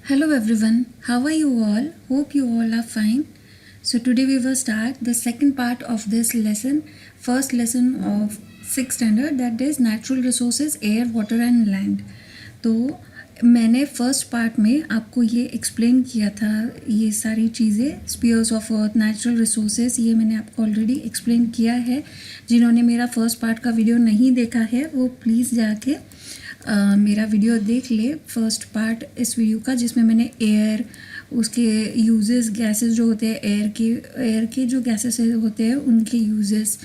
Hello everyone, how are you all? Hope you all are fine. So today we will start the second part of this lesson, first lesson of 6th standard, that is natural resources, air, water and land. तो मैंने first part में आपको ये explain किया था, ये सारी चीज़ें spheres of earth, natural resources, ये मैंने आपको ऑलरेडी एक्सप्लेन किया है. जिन्होंने मेरा फर्स्ट पार्ट का वीडियो नहीं देखा है वो प्लीज़ जाके मेरा वीडियो देख ले, फर्स्ट पार्ट इस वीडियो का, जिसमें मैंने एयर, उसके यूजेस, गैसेस जो होते हैं एयर के जो गैसेस होते हैं उनके यूजेस,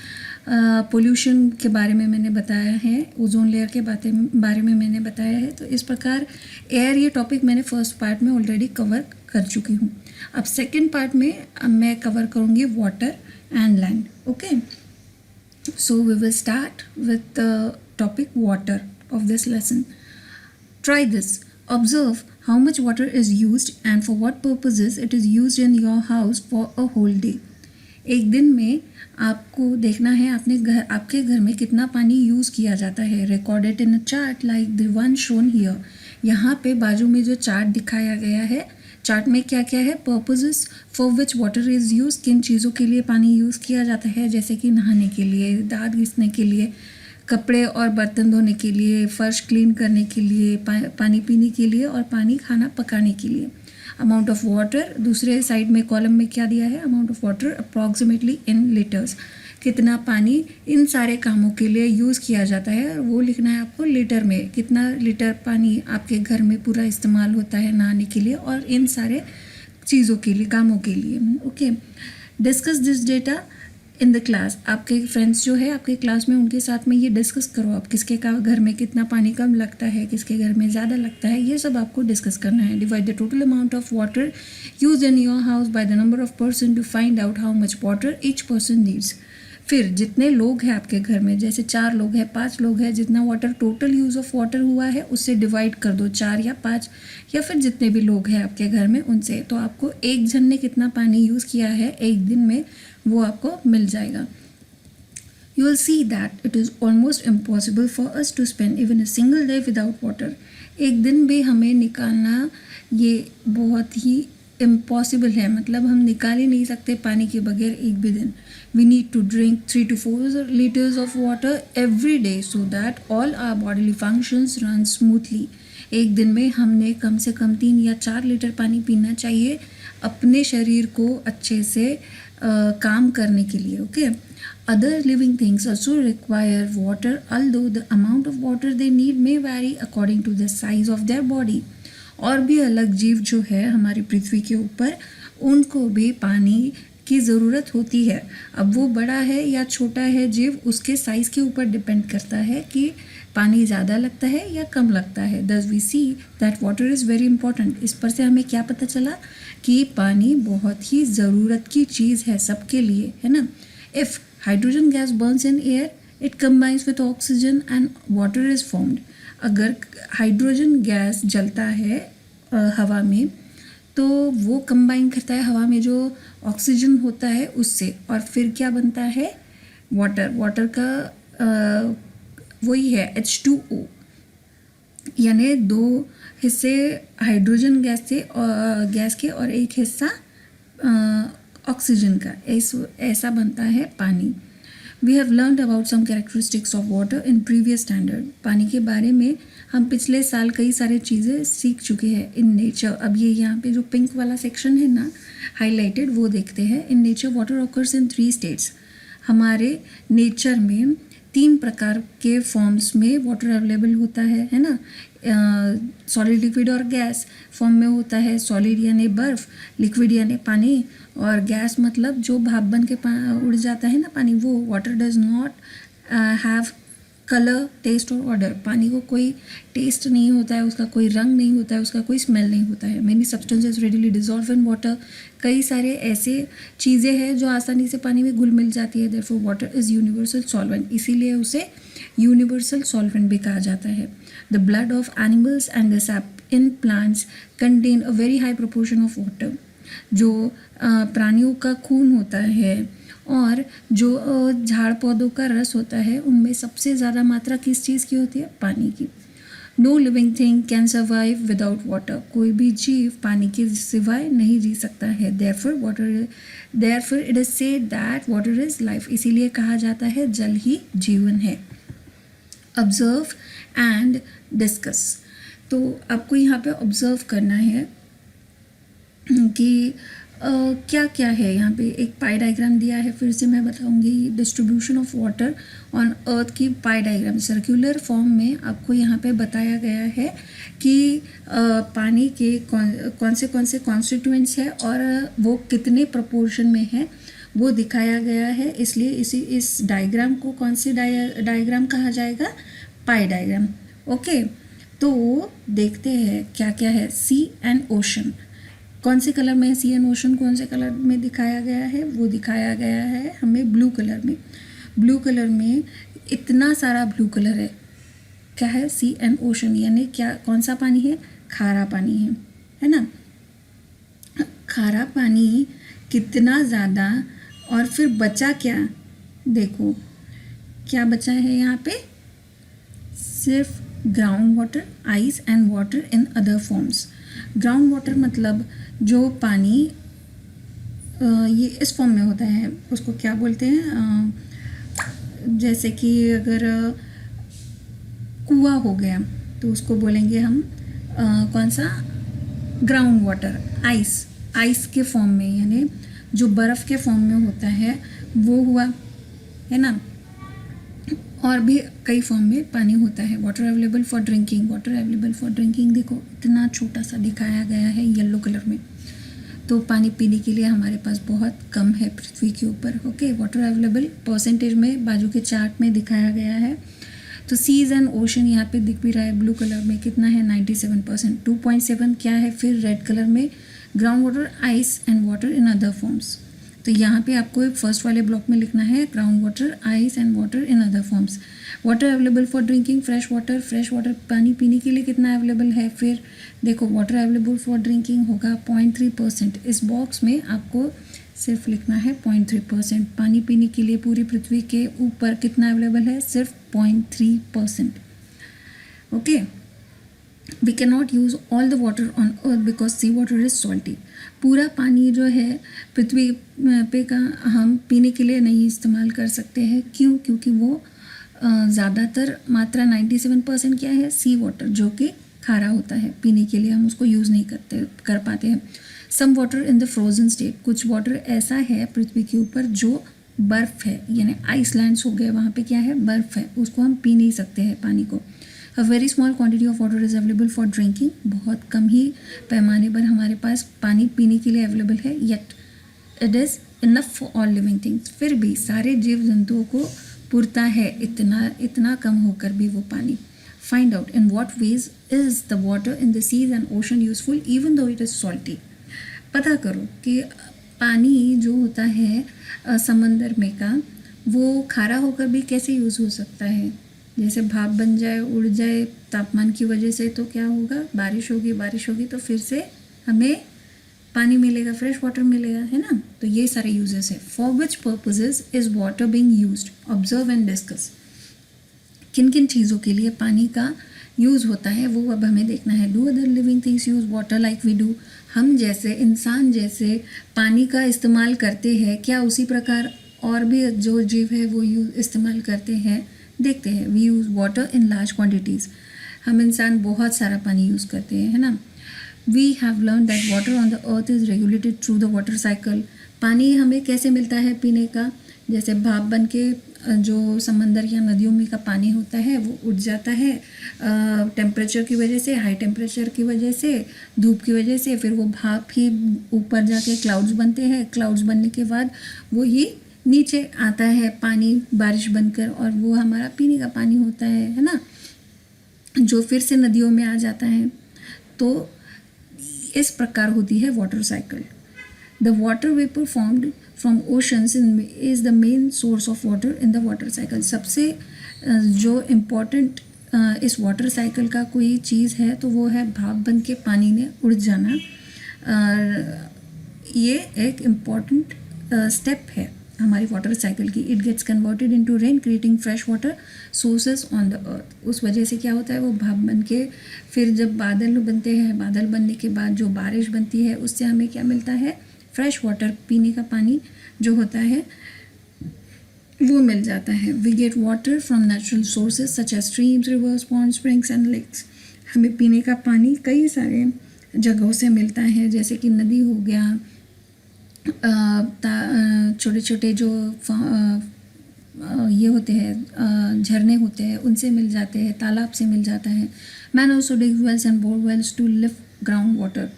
पोल्यूशन के बारे में मैंने बताया है, ओजोन लेयर के बारे में मैंने बताया है. तो इस प्रकार एयर, ये टॉपिक मैंने फर्स्ट पार्ट में ऑलरेडी कवर कर चुकी हूँ. अब सेकेंड पार्ट में मैं कवर करूँगी water and land. Okay, so we will start with the topic water of this lesson. Try this. Observe how much water is used and for what purposes it is used in your house for a whole day. एक दिन में आपको देखना है आपके घर में कितना पानी यूज़ किया जाता है. Recorded in a chart like the one shown here. यहाँ पे बाजू में जो चार्ट दिखाया गया है, चार्ट में क्या क्या है, purposes for which water is use, किन चीज़ों के लिए पानी यूज़ किया जाता है, जैसे कि नहाने के लिए, दांत घिसने के लिए, कपड़े और बर्तन धोने के लिए, फर्श क्लीन करने के लिए, पानी पीने के लिए और पानी खाना पकाने के लिए. अमाउंट ऑफ वाटर दूसरे साइड में कॉलम में क्या दिया है, amount of water approximately in litres, कितना पानी इन सारे कामों के लिए यूज़ किया जाता है वो लिखना है आपको लीटर में. कितना लीटर पानी आपके घर में पूरा इस्तेमाल होता है नहाने के लिए और इन सारे चीज़ों के लिए, कामों के लिए. Okay, discuss this data in the class. आपके फ्रेंड्स जो है आपके क्लास में, उनके साथ में ये डिस्कस करो आप, किसके का घर में कितना पानी कम लगता है, किसके घर में ज़्यादा लगता है, ये सब आपको डिस्कस करना है. Divide the total amount of water use in your house by the number of person to find out how much water each person needs. फिर जितने लोग हैं आपके घर में, जैसे 4 लोग हैं, 5 लोग हैं, जितना water total use of water हुआ है उससे डिवाइड कर दो, 4 या 5 या फिर जितने भी लोग हैं आपके घर में उनसे. तो आपको एक जन ने कितना पानी यूज़ किया है एक दिन में वो आपको मिल जाएगा. You will see that it is almost impossible for us to spend even a single day without water. एक दिन भी हमें निकालना ये बहुत ही इम्पॉसिबल है, मतलब हम निकाल ही नहीं सकते पानी के बगैर एक भी दिन. We need to drink 3 to 4 liters of water every day so that all our bodily functions run smoothly. एक दिन में हमने कम से कम 3 या 4 लीटर पानी पीना चाहिए अपने शरीर को अच्छे से काम करने के लिए. Okay, other living things also require water, although the amount of water they need may vary according to the size of their body. और भी अलग जीव जो है हमारी पृथ्वी के ऊपर, उनको भी पानी की ज़रूरत होती है. अब वो बड़ा है या छोटा है जीव, उसके साइज़ के ऊपर डिपेंड करता है कि पानी ज़्यादा लगता है या कम लगता है. Thus we see that water is very important. इस पर से हमें क्या पता चला कि पानी बहुत ही ज़रूरत की चीज़ है सबके लिए, है ना. If hydrogen gas burns in air, it combines with oxygen and water is formed. अगर हाइड्रोजन गैस जलता है हवा में तो वो कंबाइन करता है हवा में जो ऑक्सीजन होता है उससे, और फिर क्या बनता है, वाटर. वाटर का वही है H2O, यानी 2 हिस्से हाइड्रोजन गैस के और एक हिस्सा ऑक्सीजन का, ऐसा बनता है पानी. We have learned about some characteristics of water in previous standard. पानी के बारे में हम पिछले साल कई सारे चीज़ें सीख चुके हैं. इन नेचर, अब ये यहाँ पे जो पिंक वाला सेक्शन है ना हाईलाइटेड, वो देखते हैं. In nature water occurs in 3 states. हमारे नेचर में 3 प्रकार के फॉर्म्स में वाटर अवेलेबल होता है ना. सॉलिड, लिक्विड और गैस फॉर्म में होता है. सॉलिड यानी बर्फ़, लिक्विड यानी पानी, और गैस मतलब जो भाप बन के उड़ जाता है ना पानी, वो. Water does not have colour, taste or odour. पानी को कोई टेस्ट नहीं होता है, उसका कोई रंग नहीं होता है, उसका कोई स्मेल नहीं होता है. Many substances readily dissolve in water. कई सारे ऐसे चीज़ें हैं जो आसानी से पानी में घुल मिल जाती है. Therefore water is universal solvent, इसीलिए उसे यूनिवर्सल सॉल्वेंट भी कहा जाता है. The blood of animals and the SAP in plants contain a very high proportion of water. जो प्राणियों का खून होता है और जो झाड़ पौधों का रस होता है, उनमें सबसे ज़्यादा मात्रा किस चीज़ की होती है, पानी की. No living thing can survive without water, कोई भी जीव पानी के सिवाय नहीं जी सकता है। Therefore it is said that water is life, इसीलिए कहा जाता है जल ही जीवन है। ऑब्जर्व एंड डिस्कस, तो आपको यहाँ पे ऑब्जर्व करना है कि क्या क्या है। यहाँ पे एक पाई डायग्राम दिया है, फिर से मैं बताऊंगी। डिस्ट्रीब्यूशन ऑफ वाटर ऑन अर्थ की पाई डायग्राम सर्कुलर फॉर्म में आपको यहाँ पे बताया गया है कि पानी के कौन से कॉन्स्टिट्यूएंट्स है और वो कितने प्रपोर्शन में है वो दिखाया गया है। इसलिए इस डायग्राम को कौन सी डायग्राम कहा जाएगा? पाई डायग्राम। ओके, तो देखते हैं क्या क्या है। सी एंड ओशन, कौन से कलर में है सी एंड ओशन? कौन से कलर में दिखाया गया है? वो दिखाया गया है हमें ब्लू कलर में। ब्लू कलर में इतना सारा ब्लू कलर है, क्या है? सी एंड ओशन, यानी क्या, कौन सा पानी है? खारा पानी है ना। खारा पानी कितना ज़्यादा, और फिर बचा क्या? देखो क्या बचा है यहाँ पे? सिर्फ ground water, ice and water in other forms. Ground water मतलब जो पानी ये इस फॉर्म में होता है, उसको क्या बोलते हैं? जैसे कि अगर कुआं हो गया तो उसको बोलेंगे हम कौन सा? Ground water. आइस के फॉर्म में, यानी जो बर्फ़ के फॉर्म में होता है वो हुआ, है ना। और भी कई फॉर्म में पानी होता है। Water available for drinking, water available for drinking देखो इतना छोटा सा दिखाया गया है येलो कलर में। तो पानी पीने के लिए हमारे पास बहुत कम है पृथ्वी के ऊपर। ओके, वाटर अवेलेबल परसेंटेज में बाजू के चार्ट में दिखाया गया है। तो सीज एंड ओशन यहाँ पे दिख भी रहा है ब्लू कलर में, कितना है? 97%। 2.7 क्या है फिर रेड कलर में? Ground water, ice and water in other forms. तो यहाँ पे आपको फर्स्ट वाले ब्लॉक में लिखना है ground water, ice and water in other forms. Water available for drinking, fresh water पानी पीने के लिए कितना अवेलेबल है? फिर देखो वाटर अवेलेबल फॉर ड्रिंकिंग होगा 0.3%। इस बॉक्स में आपको सिर्फ लिखना है 0.3%। पानी पीने के लिए पूरी पृथ्वी के ऊपर कितना अवेलेबल है? सिर्फ 0.3%। Okay, we can not use all the water on earth because sea water is salty. पूरा पानी जो है पृथ्वी पे का हम पीने के लिए नहीं इस्तेमाल कर सकते हैं। क्यों? क्योंकि वो ज़्यादातर मात्रा 97% क्या है? सी वाटर, जो कि खारा होता है, पीने के लिए हम उसको यूज़ नहीं कर पाते हैं। Some water in the frozen state, कुछ वाटर ऐसा है पृथ्वी के ऊपर जो बर्फ़ है, यानी आइसलैंड्स हो गए, वहाँ पे क्या है? बर्फ़ है, उसको हम पी नहीं सकते हैं पानी को। A very small quantity of water is available for drinking, बहुत कम ही पैमाने पर हमारे पास पानी पीने के लिए अवेलेबल है। Yet it is enough for all living things, फिर भी सारे जीव जंतुओं को पुरता है इतना कम होकर भी वो पानी। Find out in what ways is the water in the seas and ocean useful even though it is salty. पता करो कि पानी जो होता है समंदर में का, वो खारा होकर भी कैसे यूज़ हो सकता है? जैसे भाप बन जाए, उड़ जाए तापमान की वजह से, तो क्या होगा? बारिश होगी तो फिर से हमें पानी मिलेगा, फ्रेश वाटर मिलेगा, है ना। तो ये सारे यूजेस है। For which purposes is water being used? Observe and discuss. किन किन चीज़ों के लिए पानी का यूज़ होता है वो अब हमें देखना है। Do other living things use water like we do? हम जैसे इंसान जैसे पानी का इस्तेमाल करते हैं, क्या उसी प्रकार और भी जो जीव है वो इस्तेमाल करते हैं? देखते हैं। We use water in large quantities, हम इंसान बहुत सारा पानी यूज़ करते हैं, है ना। We have learn that water on the earth is regulated through the water cycle. पानी हमें कैसे मिलता है पीने का? जैसे भाप बन के जो समंदर या नदियों में का पानी होता है वो उड़ जाता है टेम्परेचर की वजह से, हाई टेम्परेचर की वजह से, धूप की वजह से, फिर वो भाप ही ऊपर जाके क्लाउड्स बनते हैं। क्लाउड्स बनने के बाद वो ही नीचे आता है पानी बारिश बनकर, और वो हमारा पीने का पानी होता है ना, जो फिर से नदियों में आ जाता है। तो इस प्रकार होती है water cycle. The water vapour formed from oceans is the main source of water in the water cycle. सबसे जो इम्पोर्टेंट इस वाटर साइकिल का कोई चीज़ है तो वो है भाप बन के पानी में उड़ जाना। ये एक इम्पॉर्टेंट स्टेप है हमारी वाटर साइकिल की। It gets converted into rain creating fresh water sources on the earth. उस वजह से क्या होता है, वो भाप बन के फिर जब बादल बनते हैं, बादल बनने के बाद जो बारिश बनती है उससे हमें क्या मिलता है, फ्रेश वाटर, पीने का पानी जो होता है वो मिल जाता है। We get water from natural sources such as streams, rivers, pond, springs and lakes. हमें पीने का पानी कई सारे जगहों से मिलता है, जैसे कि नदी हो गया, छोटे छोटे जो ये होते हैं झरने होते हैं उनसे मिल जाते हैं, तालाब से मिल जाता है। Man also digs wells and bore wells to lift ground water.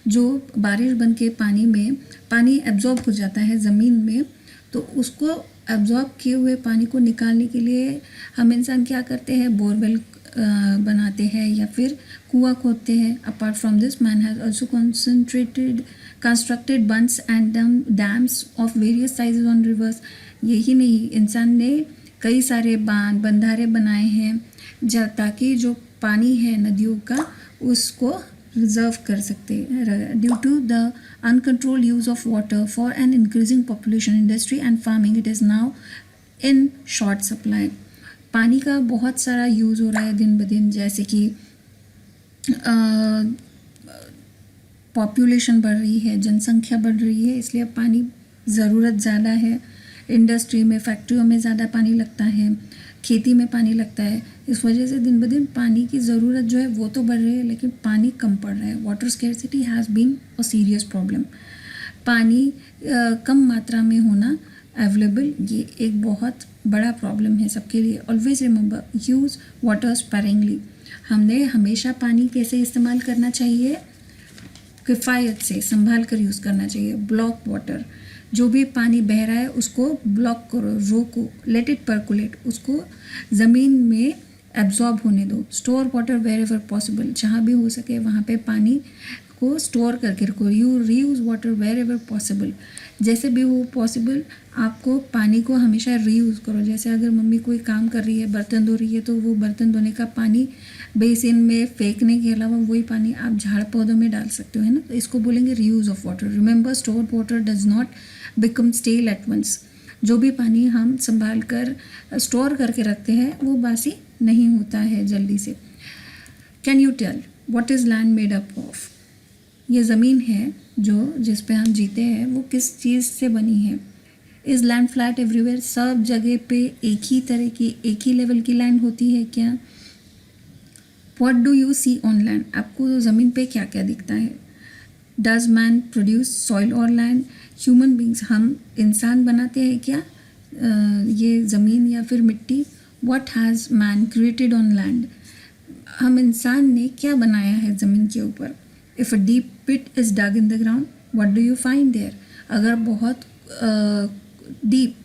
जो बारिश बन के पानी में पानी एब्जॉर्ब हो जाता है ज़मीन में, तो उसको एब्जॉर्ब किए हुए पानी को निकालने के लिए हम इंसान क्या करते हैं, बोरवेल बनाते हैं या फिर कुआं खोदते हैं। Apart from this man has also constructed बंड्स and dams of various sizes on reverse. यही नहीं, इंसान ने कई सारे बांध, बंधारे बनाए हैं ताकि जो पानी है नदियों का उसको रिजर्व कर सकते हैं। Due to the uncontrolled use of water for an increasing population, industry and farming, it is now in short supply. पानी का बहुत सारा यूज़ हो रहा है दिन ब दिन, जैसे कि पॉपुलेशन बढ़ रही है, जनसंख्या बढ़ रही है, इसलिए पानी ज़रूरत ज़्यादा है। इंडस्ट्री में, फैक्ट्रियों में ज़्यादा पानी लगता है, खेती में पानी लगता है। इस वजह से दिन ब दिन पानी की ज़रूरत जो है वो तो बढ़ रही है, लेकिन पानी कम पड़ रहा है। Water scarcity has been a serious problem. पानी कम मात्रा में होना अवेलेबल, ये एक बहुत बड़ा प्रॉब्लम है सबके लिए। Always remember use water sparingly. हमने हमेशा पानी कैसे इस्तेमाल करना चाहिए, किफ़ायत से संभाल कर यूज़ करना चाहिए। ब्लॉक वाटर, जो भी पानी बह रहा है उसको ब्लॉक करो, रोको, लेट इट पर्कुलेट, उसको ज़मीन में एब्जॉर्ब होने दो। Store water where ever possible, जहाँ भी हो सके वहाँ पे पानी को स्टोर करके रखो। You reuse water where ever possible, जैसे भी हो पॉसिबल आपको पानी को हमेशा रीयूज़ करो। जैसे अगर मम्मी कोई काम कर रही है, बर्तन धो रही है, तो वो बर्तन धोने का पानी बेसिन में फेंकने के अलावा वही पानी आप झाड़ पौधों में डाल सकते हो, है ना। तो इसको बोलेंगे reuse of water. Remember store water does not become stale at once. जो भी पानी हम संभाल कर स्टोर करके रखते हैं वो बासी नहीं होता है जल्दी से। Can you tell what is land made up of? ये ज़मीन है जो जिस पे हम जीते हैं वो किस चीज़ से बनी है? Is land flat everywhere? सब जगह पे एक ही तरह की, एक ही लेवल की लैंड होती है क्या? What do you see on land? आपको ज़मीन पे क्या क्या दिखता है? Does man produce soil or land? Human beings, हम इंसान बनाते हैं क्या ये ज़मीन या फिर मिट्टी? What has man created on land? हम इंसान ने क्या बनाया है ज़मीन के ऊपर? If a deep pit is dug in the ground, what do you find there? अगर बहुत डीप,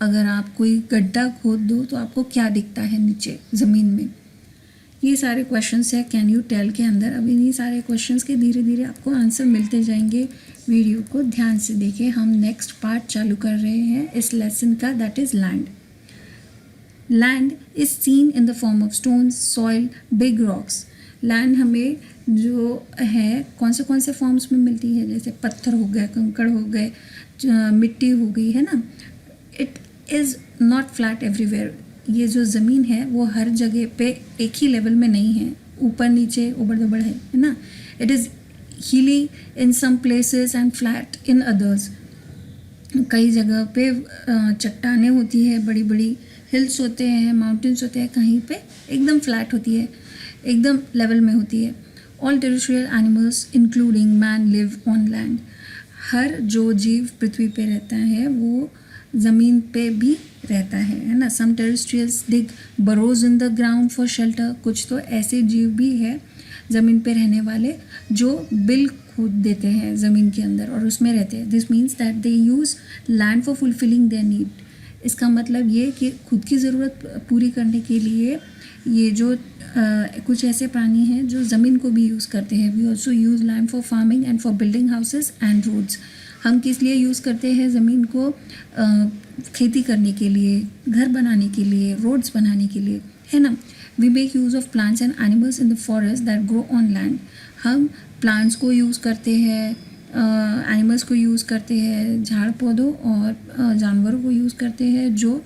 अगर आप कोई गड्ढा खोद दो तो आपको क्या दिखता है नीचे ज़मीन में? ये सारे क्वेश्चंस है कैन यू टेल के अंदर। अब इन्हीं सारे क्वेश्चंस के धीरे धीरे आपको आंसर मिलते जाएंगे। वीडियो को ध्यान से देखें। हम नेक्स्ट पार्ट चालू कर रहे हैं इस लेसन का, that is land. Land is scene in the form of stones, soil, big rocks. Land हमें जो है कौन से फॉर्म्स में मिलती है, जैसे पत्थर हो गए, कंकड़ हो गए, मिट्टी हो गई, है ना। It is not flat everywhere. ये जो ज़मीन है वो हर जगह पे एक ही लेवल में नहीं है, ऊपर नीचे उबड़ दबड़ है ना। It is hilly in some places and flat in others. कई जगह पे चट्टानें होती है, बड़ी बड़ी हिल्स होते हैं, माउंटेन्स होते हैं, कहीं पे एकदम फ्लैट होती है, एकदम लेवल में होती है। All terrestrial animals including man live on land. हर जो जीव पृथ्वी पे रहता है वो ज़मीन पे भी रहता है ना। Some terrestrials dig burrows in the ground for shelter. कुछ तो ऐसे जीव भी है ज़मीन पे रहने वाले जो बिल खोद देते हैं ज़मीन के अंदर और उसमें रहते हैं। This means that they use land for fulfilling their need. इसका मतलब ये कि खुद की ज़रूरत पूरी करने के लिए ये जो कुछ ऐसे प्राणी हैं जो ज़मीन को भी यूज़ करते हैं। We also use land for farming and for building houses and roads. हम किस लिए यूज़ करते हैं ज़मीन को? खेती करने के लिए, घर बनाने के लिए, रोड्स बनाने के लिए, है ना। We make use of plants and animals in the forest that grow on land. हम प्लांट्स को यूज़ करते हैं, एनिमल्स को यूज़ करते हैं, झाड़ पौधों और जानवरों को यूज़ करते हैं जो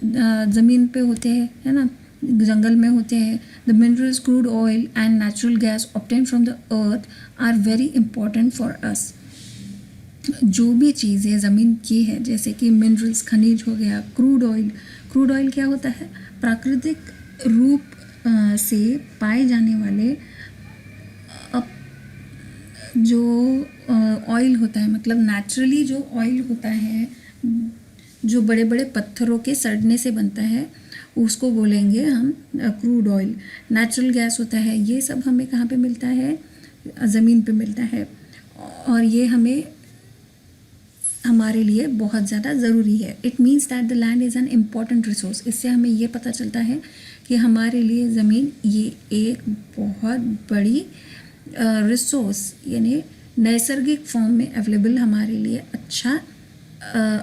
ज़मीन पे होते हैं, है ना, जंगल में होते हैं. The minerals, crude oil and natural gas obtain from the earth are very important for us. जो भी चीज़ें ज़मीन की है, जैसे कि मिनरल्स, खनिज हो गया, क्रूड ऑयल. क्रूड ऑयल क्या होता है? प्राकृतिक रूप से पाए जाने वाले जो ऑयल होता है, मतलब नेचुरली जो ऑयल होता है जो बड़े बड़े पत्थरों के सड़ने से बनता है, उसको बोलेंगे हम क्रूड ऑयल. नेचुरल गैस होता है, ये सब हमें कहाँ पे मिलता है? ज़मीन पे मिलता है, और ये हमारे लिए बहुत ज़्यादा ज़रूरी है. It means that the land is an important resource. इससे हमें ये पता चलता है कि हमारे लिए ज़मीन ये एक बहुत बड़ी रिसोर्स, यानी नैसर्गिक फॉर्म में अवेलेबल हमारे लिए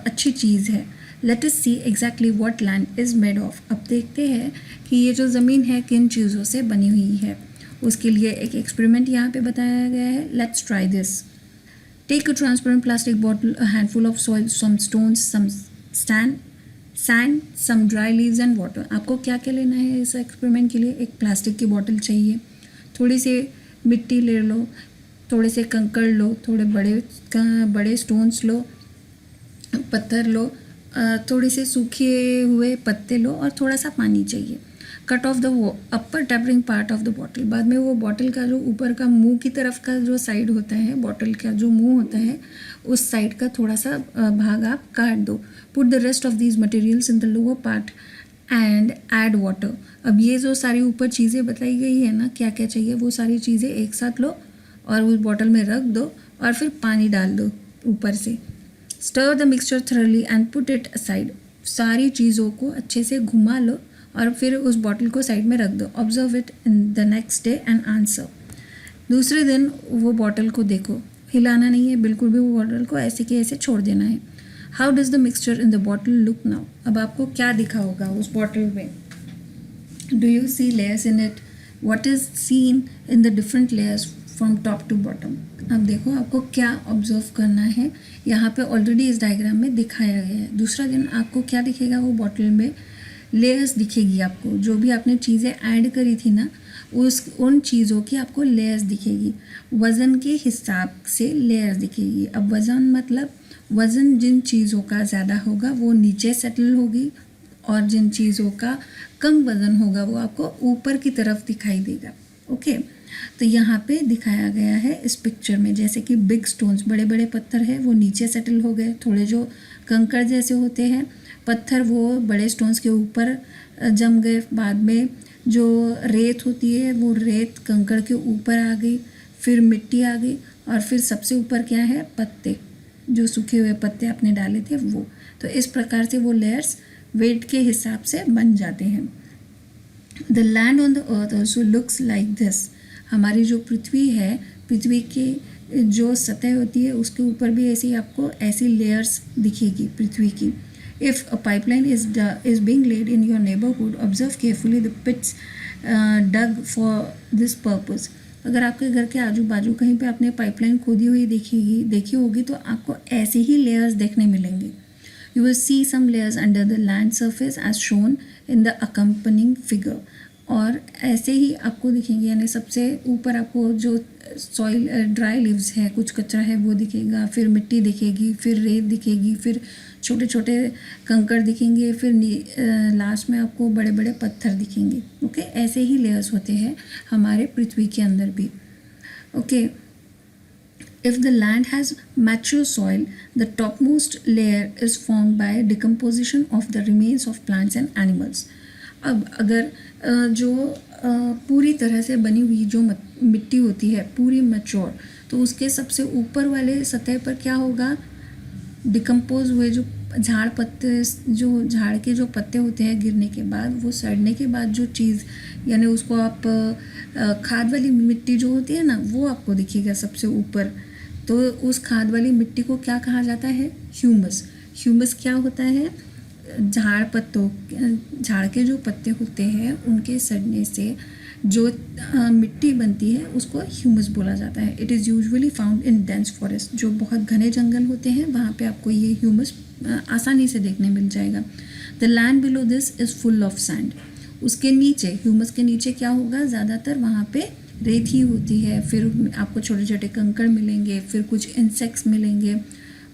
अच्छी चीज़ है. Let us see exactly what land is made of. अब देखते हैं कि ये जो ज़मीन है किन चीज़ों से बनी हुई है. उसके लिए एक एक्सपेरिमेंट यहाँ पे बताया गया है. Let's try this. Take a transparent plastic bottle, a handful of soil, some stones, some sand, some dry leaves and water. आपको क्या क्या लेना है इस एक्सपेरिमेंट के लिए? एक प्लास्टिक की बॉटल चाहिए, थोड़ी सी मिट्टी ले लो, थोड़े से कंकड़ लो, थोड़े बड़े स्टोन्स लो, पत्थर लो, थोड़े से सूखे हुए पत्ते लो और थोड़ा सा पानी चाहिए. Cut off the upper tapering part of the bottle. बाद में वो बॉटल का जो ऊपर का मुंह की तरफ का जो साइड होता है, बॉटल का जो मुंह होता है, उस साइड का थोड़ा सा भाग आप काट दो. Put the rest of these materials in the lower part and add water. अब ये जो सारी ऊपर चीज़ें बताई गई है ना, क्या क्या चाहिए, वो सारी चीज़ें एक साथ लो और उस बॉटल में रख दो और फिर पानी डाल दो ऊपर से. Stir the mixture thoroughly and put it aside. सारी चीज़ों को अच्छे से घुमा लो और फिर उस बॉटल को साइड में रख दो. Observe it in the next day and answer. दूसरे दिन वो बॉटल को देखो, हिलाना नहीं है बिल्कुल भी, वो बॉटल को ऐसे के ऐसे छोड़ देना है. How does the mixture in the bottle look now. अब आपको क्या दिखा होगा उस बॉटल में? Do you see layers in it? What is seen in the different layers from top to bottom? अब देखो आपको क्या ऑब्जर्व करना है. यहाँ पे ऑलरेडी इस डायग्राम में दिखाया गया है. दूसरा दिन आपको क्या दिखेगा? वो बॉटल में लेयर्स दिखेगी आपको. जो भी आपने चीज़ें ऐड करी थी ना, उन चीज़ों की आपको लेयर्स दिखेगी. वज़न के हिसाब से लेयर्स दिखेगी. अब वज़न मतलब वज़न जिन चीज़ों का ज़्यादा होगा वो नीचे सेटल होगी, और जिन चीज़ों का कम वज़न होगा वो आपको ऊपर की तरफ दिखाई देगा. ओके, तो यहाँ पे दिखाया गया है इस पिक्चर में, जैसे कि बिग स्टोन्स, बड़े बड़े पत्थर है, वो नीचे सेटल हो गए. थोड़े जो कंकड़ जैसे होते हैं पत्थर, वो बड़े स्टोन्स के ऊपर जम गए. बाद में जो रेत होती है वो रेत कंकड़ के ऊपर आ गई. फिर मिट्टी आ गई, और फिर सबसे ऊपर क्या है? पत्ते, जो सूखे हुए पत्ते आपने डाले थे वो. तो इस प्रकार से वो लेयर्स वेट के हिसाब से बन जाते हैं. The land on the earth also looks like this. हमारी जो पृथ्वी है, पृथ्वी की जो सतह होती है उसके ऊपर भी ऐसी लेयर्स दिखेगी पृथ्वी की. If a pipeline is being laid in your neighborhood, observe carefully the pits dug for this purpose. अगर आपके घर के आजू बाजू कहीं पे आपने पाइपलाइन खोदी हुई देखी होगी तो आपको ऐसे ही लेयर्स देखने मिलेंगे. You will see some layers under the land surface as shown in the accompanying figure. और ऐसे ही आपको दिखेंगे, यानी सबसे ऊपर आपको जो सॉइल ड्राई लीव्स है, कुछ कचरा है, वो दिखेगा. फिर मिट्टी दिखेगी, फिर रेत दिखेगी, फिर छोटे छोटे कंकड़ दिखेंगे, फिर लास्ट में आपको बड़े बड़े पत्थर दिखेंगे. ओके, ऐसे ही लेयर्स होते हैं हमारे पृथ्वी के अंदर भी. Okay, if the land has mature soil, the topmost layer is formed by decomposition of the remains of plants and animals. अब अगर जो पूरी तरह से बनी हुई जो मिट्टी होती है, पूरी मैच्योर, तो उसके सबसे ऊपर वाले सतह पर क्या होगा? डिकम्पोज हुए जो झाड़ के जो पत्ते होते हैं गिरने के बाद, वो सड़ने के बाद जो चीज़, यानी उसको आप खाद वाली मिट्टी जो होती है ना, वो आपको दिखेगा सबसे ऊपर. तो उस खाद वाली मिट्टी को क्या कहा जाता है? ह्यूमस. ह्यूमस क्या होता है? झाड़ के जो पत्ते होते हैं उनके सड़ने से जो मिट्टी बनती है उसको ह्यूमस बोला जाता है. It is usually found in dense forest. जो बहुत घने जंगल होते हैं वहाँ पे आपको ये ह्यूमस आसानी से देखने मिल जाएगा. The land below this is full of sand. उसके नीचे, ह्यूमस के नीचे क्या होगा, ज़्यादातर वहाँ पे रेत ही होती है. फिर आपको छोटे छोटे कंकड़ मिलेंगे, फिर कुछ इंसेक्ट्स मिलेंगे,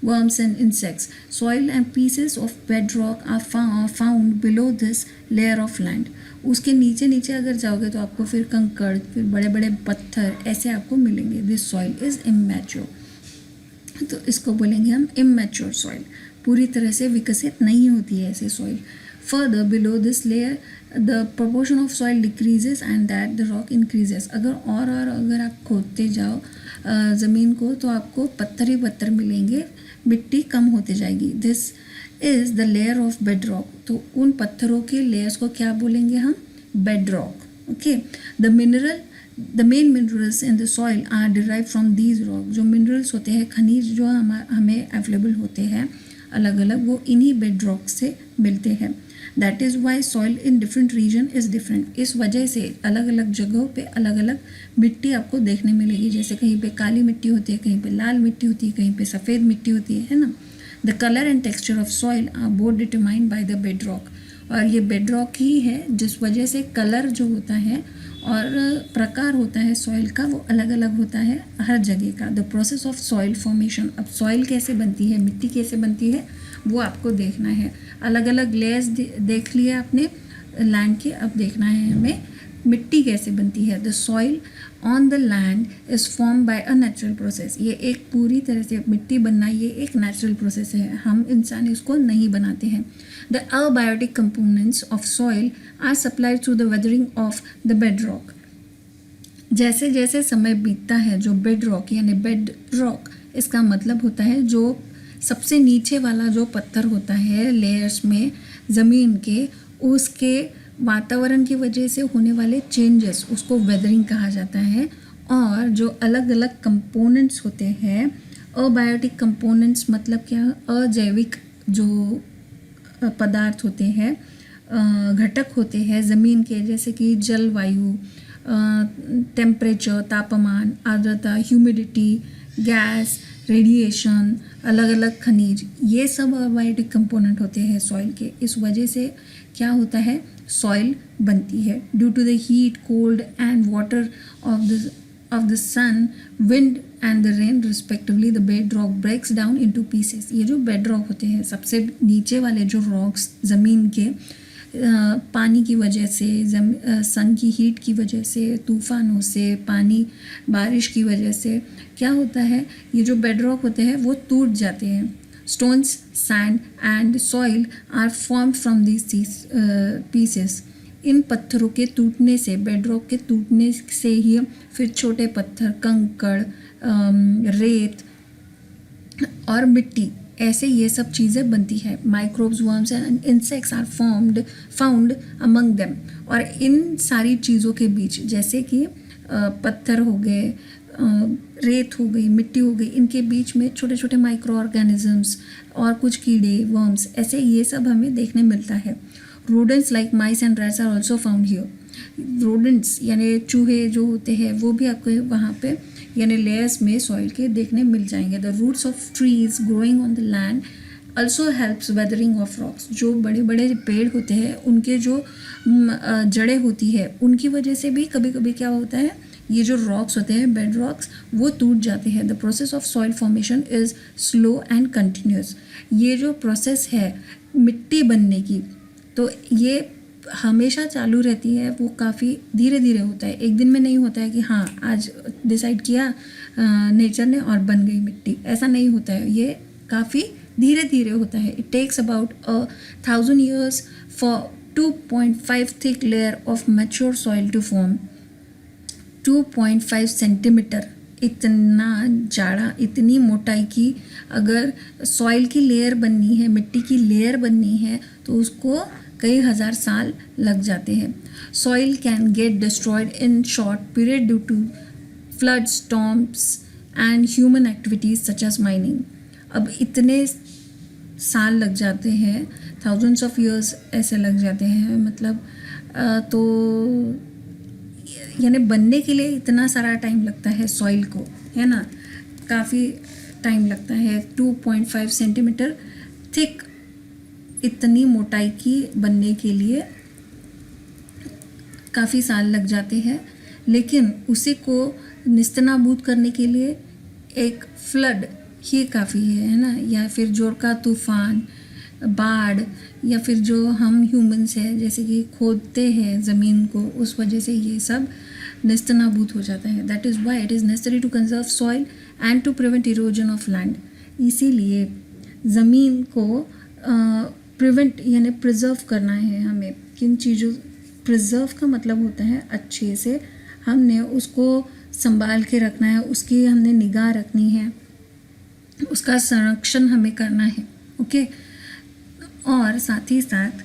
worms and insects. Soil and pieces of bedrock are found below this layer of land. उसके नीचे नीचे अगर जाओगे तो आपको फिर कंकड़, फिर बड़े बड़े पत्थर ऐसे आपको मिलेंगे. This soil is immature. तो इसको बोलेंगे हम इमेच्योर सॉइल. पूरी तरह से विकसित नहीं होती है ऐसे soil. Further below this layer the proportion of soil decreases and that the rock increases. अगर अगर आप खोदते जाओ ज़मीन को तो आपको पत्थर ही पत्थर मिलेंगे, मिट्टी कम होती जाएगी. This is the layer of bed rock. तो उन पत्थरों के लेयर्स को क्या बोलेंगे हम, bed rock. Okay. The main minerals in the soil are derive from these rock. जो मिनरल्स होते हैं, खनिज जो हमें अवेलेबल होते हैं अलग अलग, वो इन्हीं बेड रॉक से मिलते हैं. That is why soil in different region is different. इस वजह से अलग अलग जगहों पे अलग अलग मिट्टी आपको देखने मिलेगी. जैसे कहीं पे काली मिट्टी होती है, कहीं पे लाल मिट्टी होती है, कहीं पे सफ़ेद मिट्टी होती है ना. The colour and texture of soil are both determined by the bed rock. और ये बेड रॉक ही है जिस वजह से कलर जो होता है और प्रकार होता है सॉइल का वो अलग अलग होता है हर जगह का. The process of soil formation. अब सॉइल कैसे बनती है, मिट्टी कैसे बनती है, वो आपको देखना है. अलग अलग लेयर्स देख लिए आपने लैंड के, अब देखना है हमें मिट्टी कैसे बनती है. The soil on the land is form by a natural process. ये एक पूरी तरह से मिट्टी बनना ये एक नेचुरल प्रोसेस है, हम इंसान इसको नहीं बनाते हैं. The abiotic components of soil are supplied through the weathering of the bed rock. जैसे जैसे समय बीतता है, जो बेड रॉक यानी बेड रॉक इसका मतलब होता है जो सबसे नीचे वाला जो पत्थर होता है लेयर्स में ज़मीन के, उसके वातावरण की वजह से होने वाले चेंजेस, उसको वेदरिंग कहा जाता है. और जो अलग अलग कंपोनेंट्स होते हैं, अबायोटिक कंपोनेंट्स मतलब क्या, अजैविक जो पदार्थ होते हैं, घटक होते हैं ज़मीन के, जैसे कि जलवायु, टेम्परेचर, तापमान, आर्द्रता, ह्यूमिडिटी, गैस, रेडिएशन, अलग अलग खनिज, ये सब अबायोटिक कंपोनेंट होते हैं सॉइल के. इस वजह से क्या होता है, सॉइल बनती है. Due to the heat, cold and water of the sun, wind and the rain respectively, the bed rock breaks down into pieces. ये जो बेड रॉक होते हैं, सबसे नीचे वाले जो रॉक्स ज़मीन के, पानी की वजह से, सन की हीट की वजह से, तूफ़ानों से, पानी बारिश की वजह से क्या होता है, ये जो बेड रॉक होते हैं वो टूट जाते हैं. Stones, sand and soil are formed from these pieces. इन पत्थरों के टूटने से, बेड रॉक के टूटने से ही फिर छोटे पत्थर, कंकड़, रेत और मिट्टी, ऐसे ये सब चीज़ें बनती है. Microbes, worms and insects are found among them. और इन सारी चीज़ों के बीच, जैसे कि पत्थर हो गए, रेत हो गई, मिट्टी हो गई, इनके बीच में छोटे छोटे माइक्रो ऑर्गेनिजम्स और कुछ कीड़े, वर्म्स, ऐसे ये सब हमें देखने मिलता है. Rodents like mice and rats are also found here. Rodents यानी चूहे जो होते हैं वो भी आपको वहाँ पे यानी लेयर्स में सॉइल के देखने मिल जाएंगे. The roots of trees growing on the land also helps weathering of rocks. जो बड़े बड़े पेड़ होते हैं उनके जो जड़ें होती है उनकी वजह से भी कभी कभी क्या होता है, ये जो रॉक्स होते हैं, बेड रॉक्स, वो टूट जाते हैं. The process of soil formation is slow and continuous. ये जो प्रोसेस है मिट्टी बनने की, तो ये हमेशा चालू रहती है, वो काफ़ी धीरे धीरे होता है. एक दिन में नहीं होता है कि हाँ आज डिसाइड किया नेचर ने और बन गई मिट्टी, ऐसा नहीं होता है. ये काफ़ी धीरे धीरे होता है. It takes about 1000 years for 2.5 thick layer of mature soil to form. 2.5 centimetre इतना जाड़ा, इतनी मोटाई की अगर सॉइल की लेयर बननी है, मिट्टी की लेयर बननी है, तो उसको कई हज़ार साल लग जाते हैं. Soil can get destroyed in short period due to flood, storms and human activities such as mining. अब इतने साल लग जाते हैं, थाउजेंड्स ऑफ ईयर्स ऐसे लग जाते हैं, मतलब तो यानी बनने के लिए इतना सारा टाइम लगता है सॉइल को, है ना, काफ़ी टाइम लगता है। 2.5 सेंटीमीटर थिक इतनी मोटाई की बनने के लिए काफ़ी साल लग जाते हैं, लेकिन उसी को निस्तनाबूद करने के लिए एक फ्लड ही काफ़ी है ना, या फिर जोर का तूफान, बाढ़, या फिर जो हम ह्यूमंस हैं जैसे कि खोदते हैं ज़मीन को, उस वजह से ये सब निस्तनाबूद हो जाता है। That is why it is necessary to conserve soil and to prevent erosion of land. इसीलिए ज़मीन को प्रिवेंट यानी प्रिजर्व करना है हमें। किन चीज़ों, प्रिजर्व का मतलब होता है अच्छे से हमने उसको संभाल के रखना है, उसकी हमने निगाह रखनी है, उसका संरक्षण हमें करना है। ओके, और साथ ही साथ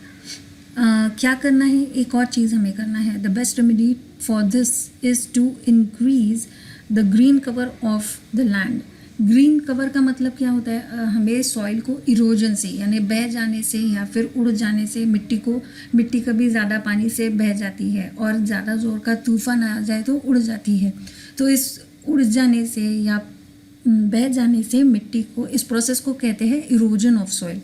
क्या करना है, एक और चीज़ हमें करना है। The best remedy for this is to increase the green cover of the land. Green cover का मतलब क्या होता है, हमें सॉइल को इरोजन से यानी बह जाने से या फिर उड़ जाने से, मिट्टी कभी ज़्यादा पानी से बह जाती है और ज़्यादा ज़ोर का तूफान आ जाए तो उड़ जाती है। तो इस उड़ जाने से या बह जाने से मिट्टी को, इस प्रोसेस को कहते हैं इरोजन ऑफ सॉइल।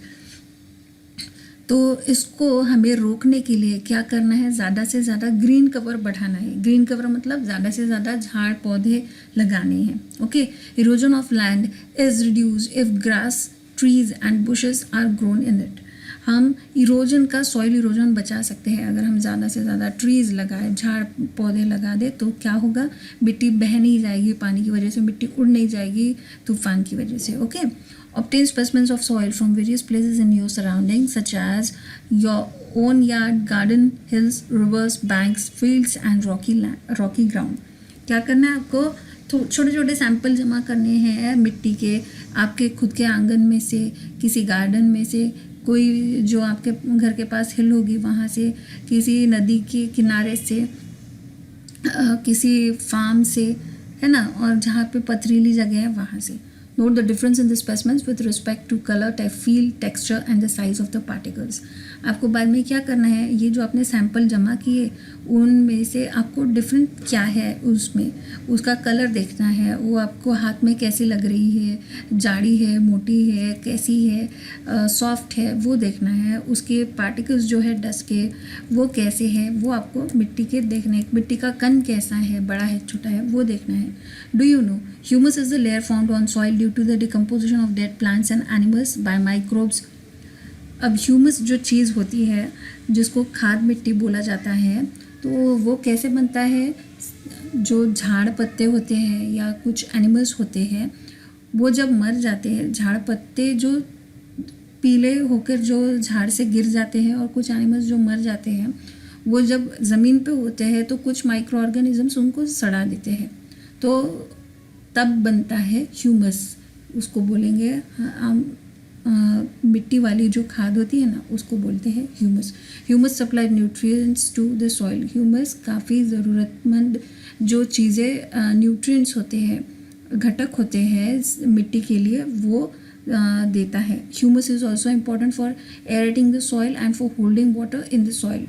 तो इसको हमें रोकने के लिए क्या करना है, ज़्यादा से ज़्यादा ग्रीन कवर बढ़ाना है। ग्रीन कवर मतलब ज़्यादा से ज़्यादा झाड़ पौधे लगाने हैं। Okay, erosion of land is reduced if grass, trees and bushes are grown in it. हम इरोजन का, सॉइल इरोजन बचा सकते हैं अगर हम ज़्यादा से ज़्यादा ट्रीज़ लगाए, झाड़ पौधे लगा दे, तो क्या होगा, मिट्टी बह नहीं जाएगी पानी की वजह से, मिट्टी उड़ नहीं जाएगी तूफान की वजह से। Okay, obtain specimens of soil from various places in your surroundings such as your own yard, garden, hills, rivers, banks, fields and rocky ground। क्या करना है आपको, तो छोटे छोटे सैंपल जमा करने हैं मिट्टी के, आपके खुद के आंगन में से, किसी गार्डन में से, कोई जो आपके घर के पास हिल होगी वहाँ से, किसी नदी के किनारे से, किसी फार्म से, है ना, और जहाँ पे पथरीली जगह है वहाँ से। Note the difference in the specimens with respect to color, feel, texture and the size of the particles। आपको बाद में क्या करना है, ये जो आपने सैंपल जमा किए उनमें से आपको डिफरेंट क्या है, उसमें उसका कलर देखना है, वो आपको हाथ में कैसी लग रही है, जाड़ी है, मोटी है, कैसी है, सॉफ्ट है, वो देखना है। उसके पार्टिकल्स जो है डस्ट के, वो कैसे हैं, वो आपको मिट्टी के देखने, मिट्टी का कण कैसा है, बड़ा है, छोटा है, वो देखना है। Do you know humus is the layer formed on soil due to the decomposition of dead plants and animals by microbes। अब ह्यूमस जो चीज़ होती है जिसको खाद मिट्टी बोला जाता है, तो वो कैसे बनता है, जो झाड़ पत्ते होते हैं या कुछ एनिमल्स होते हैं, वो जब मर जाते हैं, झाड़ पत्ते जो पीले होकर जो झाड़ से गिर जाते हैं, और कुछ एनिमल्स जो मर जाते हैं, वो जब ज़मीन पे होते हैं तो कुछ माइक्रो ऑर्गेनिजम्स उनको सड़ा देते हैं, तो तब बनता है ह्यूमस। उसको बोलेंगे मिट्टी वाली जो खाद होती है ना, उसको बोलते हैं humus. Humus supply nutrients to the soil. Humus काफ़ी ज़रूरतमंद जो चीज़ें, न्यूट्रिएंट्स होते हैं, घटक होते हैं मिट्टी के लिए, वो देता है। Humus is also important for aerating the soil and for holding water in the soil.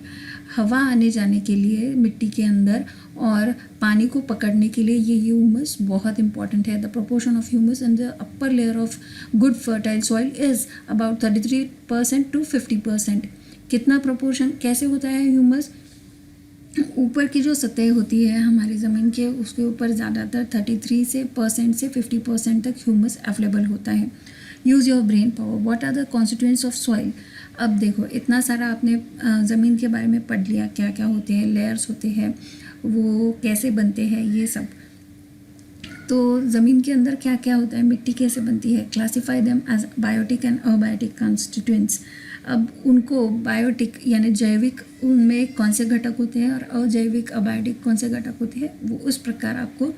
हवा आने जाने के लिए मिट्टी के अंदर और पानी को पकड़ने के लिए ये ह्यूमस बहुत इंपॉर्टेंट है। The proportion of humus in the upper layer of good fertile soil is about 33% to 50%। कितना प्रोपोर्शन, कैसे होता है ह्यूमस, ऊपर की जो सतह होती है हमारी ज़मीन के, उसके ऊपर ज़्यादातर 33% से 50% तक ह्यूमस अवेलेबल होता है। Use your brain power. What are the constituents of soil. अब देखो, इतना सारा आपने ज़मीन के बारे में पढ़ लिया, क्या क्या होते हैं, लेयर्स होते हैं, वो कैसे बनते हैं, ये सब। तो ज़मीन के अंदर क्या क्या होता है, मिट्टी कैसे बनती है। Classify them as biotic and abiotic constituents. अब उनको बायोटिक यानी जैविक, उनमें कौन से घटक होते हैं, और अजैविक अबायोटिक कौन से घटक होते हैं, वो उस प्रकार आपको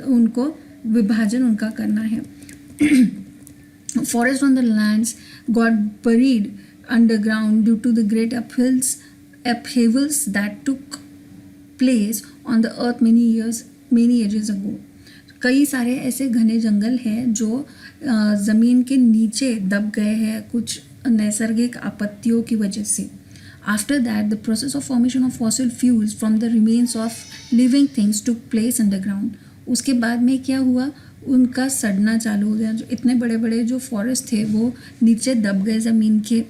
उनको विभाजन उनका करना है। Forest on the lands got buried underground due to the great upheavals that took place on the earth many ages ago। कई सारे ऐसे घने जंगल हैं जो ज़मीन के नीचे दब गए हैं कुछ नैसर्गिक आपत्तियों की वजह से। After that, the process of formation of fossil fuels from the remains of living things took place underground. उसके बाद में क्या हुआ, उनका सड़ना चालू हो गया. जो इतने बड़े बड़े जो फॉरेस्ट थे वो नीचे दब गए ज़मीन के,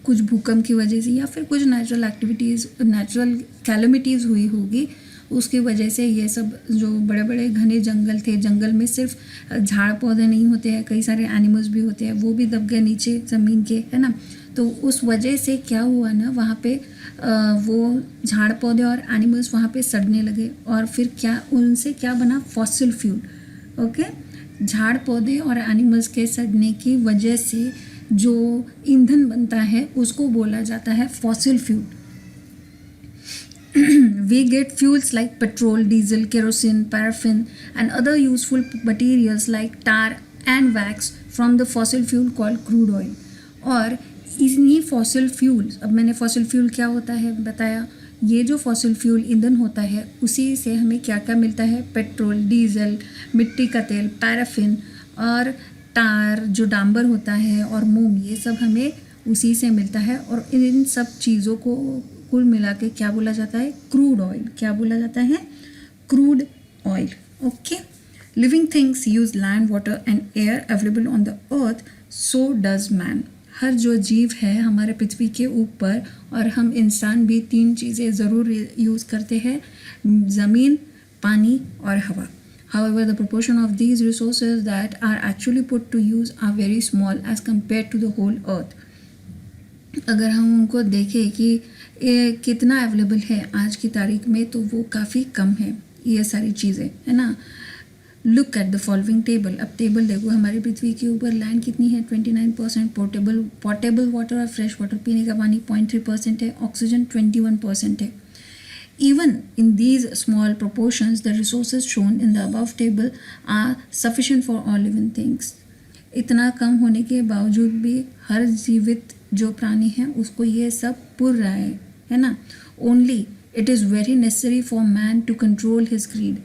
कुछ भूकंप की वजह से या फिर कुछ नेचुरल कैलमिटीज़ हुई होगी, उसकी वजह से ये सब जो बड़े बड़े घने जंगल थे, जंगल में सिर्फ झाड़ पौधे नहीं होते हैं, कई सारे एनिमल्स भी होते हैं, वो भी दब गए नीचे ज़मीन के, है ना. तो उस वजह से क्या हुआ ना, वहाँ पे वो झाड़ पौधे और एनिमल्स वहाँ पे सड़ने लगे, और फिर क्या उनसे क्या बना, फॉसिल फ्यूल. ओके, झाड़ पौधे और एनिमल्स के सड़ने की वजह से जो ईंधन बनता है उसको बोला जाता है fossil fuel. We get fuels like petrol, diesel, kerosene, paraffin and other useful materials like tar and wax from the fossil fuel called crude oil. और इन्हीं फॉसिल फ्यूल्स, अब मैंने फॉसिल फ्यूल क्या होता है बताया, ये जो फॉसिल फ्यूल ईंधन होता है उसी से हमें क्या क्या मिलता है, पेट्रोल, डीजल, मिट्टी का तेल, पैराफिन और टार जो डांबर होता है और मोम, ये सब हमें उसी से मिलता है. और इन सब चीज़ों को कुल मिला के क्या बोला जाता है, क्रूड ऑयल. क्या बोला जाता है, crude oil. Okay, living things use land, water and air available on the earth, so does man. हर जो जीव है हमारे पृथ्वी के ऊपर, और हम इंसान भी 3 चीज़ें ज़रूर यूज़ करते हैं, ज़मीन, पानी और हवा. However, the proportion of these resources that are actually put to use are very small as compared to the whole earth. अगर हम उनको देखें कि ये कितना अवेलेबल है आज की तारीख में, तो वो काफ़ी कम है ये सारी चीज़ें, है ना. Look at the following table. अब टेबल देखो, हमारी पृथ्वी के ऊपर लैंड कितनी है, 29%, पोर्टेबल वाटर और फ्रेश वाटर पीने का पानी 0.3% है, ऑक्सीजन 21% है. Even in these small proportions, the resources shown in the above table are sufficient for all living things. इतना कम होने के बावजूद भी हर जीवित जो प्राणी है उसको ये सब पुर रहा है ना. Only it is very necessary for man to control his greed.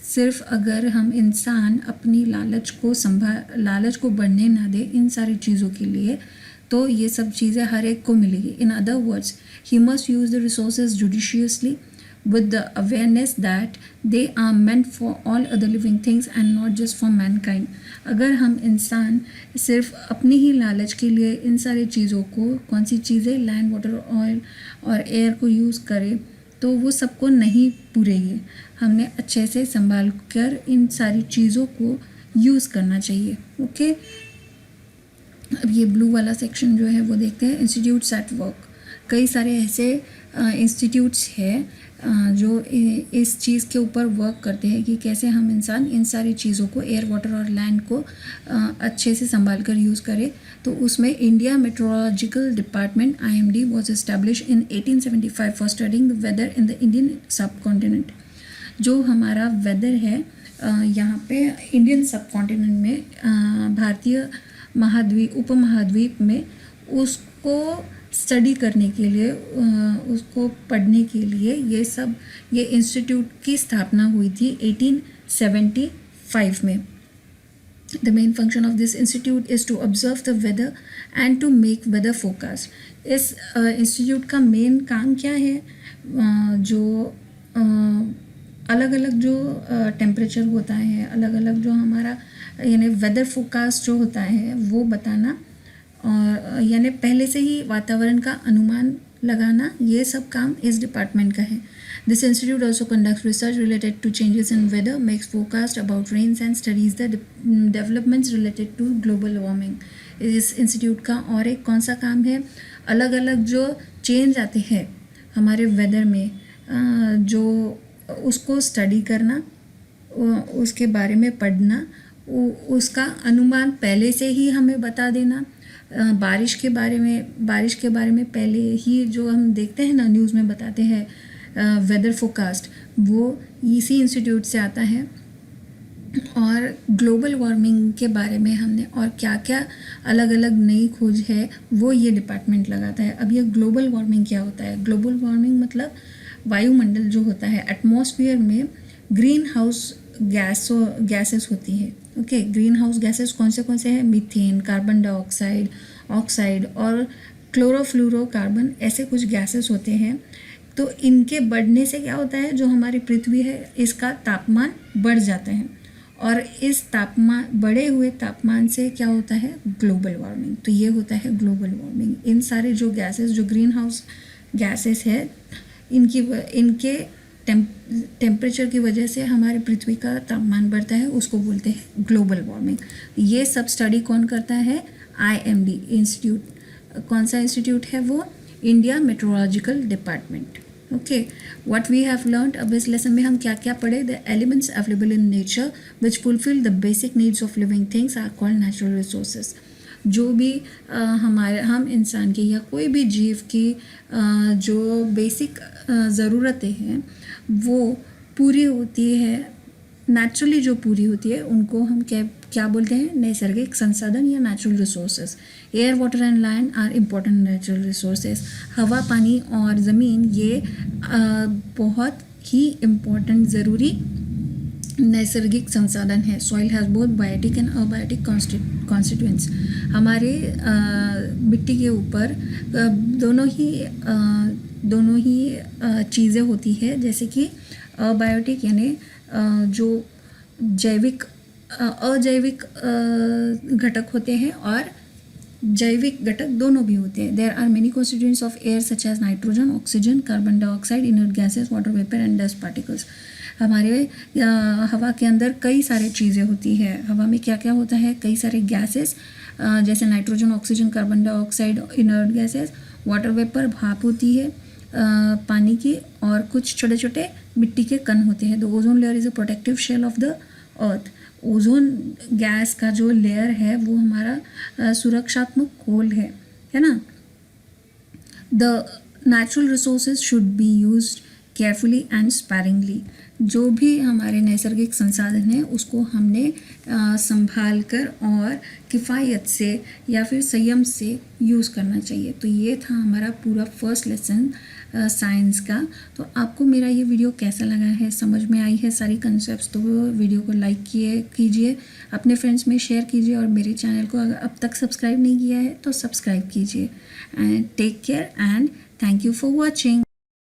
सिर्फ अगर हम इंसान अपनी लालच को बढ़ने ना दे इन सारी चीज़ों के लिए, तो ये सब चीज़ें हर एक को मिलेगी. In other words, he must use the resources judiciously with the awareness that they are meant for all other living things and not just for mankind. अगर हम इंसान सिर्फ अपनी ही लालच के लिए इन सारी चीज़ों को, कौन सी चीज़ें, लैंड, वाटर, ऑयल और एयर को यूज़ करें, तो वो सबको नहीं पूरेगी. हमने अच्छे से संभाल कर इन सारी चीज़ों को यूज़ करना चाहिए. ओके, अब ये ब्लू वाला सेक्शन जो है वो देखते हैं, इंस्टीट्यूट्स एट वर्क. कई सारे ऐसे इंस्टीट्यूट्स हैं जो इस चीज़ के ऊपर वर्क करते हैं कि कैसे हम इंसान इन सारी चीज़ों को, एयर, वाटर और लैंड को अच्छे से संभाल कर यूज़ करें. तो उसमें India meteorological department IMD was established in 1875 for studying the weather in the Indian subcontinent. जो हमारा वेदर है यहाँ पे इंडियन सब कॉन्टिनेंट में, भारतीय उपमहाद्वीप में, उसको स्टडी करने के लिए, उसको पढ़ने के लिए ये इंस्टीट्यूट की स्थापना हुई थी 1875 में. The main function of this institute is to observe the weather and to make weather forecast. इस इंस्टीट्यूट का मेन काम क्या है, जो अलग अलग जो टेम्परेचर होता है, अलग अलग जो हमारा यानी वेदर फोरकास्ट जो होता है वो बताना, और यानी पहले से ही वातावरण का अनुमान लगाना, ये सब काम इस डिपार्टमेंट का है. This institute also conducts research related to changes in weather, makes forecast about rains and studies the developments related to global warming. इस इंस्टीट्यूट का और एक कौन सा काम है, अलग अलग जो चेंज आते हैं हमारे वेदर में, जो उसको स्टडी करना, उसके बारे में पढ़ना, उसका अनुमान पहले से ही हमें बता देना. बारिश के बारे में पहले ही जो हम देखते हैं ना, न्यूज़ में बताते हैं वेदर फोरकास्ट, वो इसी इंस्टीट्यूट से आता है. और ग्लोबल वार्मिंग के बारे में हमने और क्या क्या अलग अलग नई खोज है वो ये डिपार्टमेंट लगाता है. अब ये ग्लोबल वार्मिंग क्या होता है, ग्लोबल वार्मिंग मतलब वायुमंडल जो होता है, एटमॉस्फेयर में ग्रीन हाउस गैसेस होती है. ओके, ग्रीन हाउस गैसेस कौन से हैं, मीथेन, कार्बन डाइऑक्साइड, ऑक्साइड और क्लोरोफ्लोरोकार्बन, ऐसे कुछ गैसेस होते हैं। तो इनके बढ़ने से क्या होता है, जो हमारी पृथ्वी है इसका तापमान बढ़ जाता है, और इस तापमान, बढ़े हुए तापमान से क्या होता है, ग्लोबल वार्मिंग। तो ये होता है ग्लोबल वार्मिंग। इन सारे जो गैसेस, जो ग्रीन हाउस गैसेस है, इनके टेम्परेचर की वजह से हमारे पृथ्वी का तापमान बढ़ता है, उसको बोलते हैं ग्लोबल वार्मिंग। ये सब स्टडी कौन करता है, IMD इंस्टीट्यूट। कौन सा इंस्टीट्यूट है वो, India meteorological department. Okay, what we have learned, अब इस लेसन में हम क्या क्या पढ़े, the elements available in nature which fulfill the basic needs of living things are called natural resources. जो भी हम इंसान की या कोई भी जीव की जो बेसिक ज़रूरतें हैं वो पूरी होती है, नेचुरली जो पूरी होती है, उनको हम क्या बोलते हैं, नैसर्गिक संसाधन या natural resources. Air, water and land are important natural resources. हवा, पानी और ज़मीन ये बहुत ही इम्पोर्टेंट ज़रूरी नैसर्गिक संसाधन है। Soil has both biotic and abiotic constituents. हमारे मिट्टी के ऊपर दोनों ही चीज़ें होती है, जैसे कि अबायोटिक यानी जो जैविक, अजैविक घटक होते हैं, और जैविक घटक दोनों भी होते हैं। There are many constituents of air such as nitrogen, oxygen, carbon dioxide, inert gases, water vapour and dust particles. हमारे हवा के अंदर कई सारी चीज़ें होती है। हवा में क्या क्या होता है, कई सारे गैसेस, जैसे nitrogen, oxygen, carbon dioxide, inert gases, water vapour भाप होती है पानी की, और कुछ छोटे छोटे मिट्टी के कण होते हैं। The ozone layer is a protective shell of the earth. Ozone gas का जो लेयर है वो हमारा सुरक्षात्मक खोल है ना। The natural resources should be used carefully and sparingly. जो भी हमारे नैसर्गिक संसाधन हैं उसको हमने संभाल कर और किफ़ायत से या फिर संयम से यूज़ करना चाहिए। तो ये था हमारा पूरा फर्स्ट लेसन साइंस का। तो आपको मेरा ये वीडियो कैसा लगा है, समझ में आई है सारी कंसेप्ट्स, तो वीडियो को लाइक कीजिए, अपने फ्रेंड्स में शेयर कीजिए, और मेरे चैनल को अगर अब तक सब्सक्राइब नहीं किया है तो सब्सक्राइब कीजिए। And take care and thank you for watching.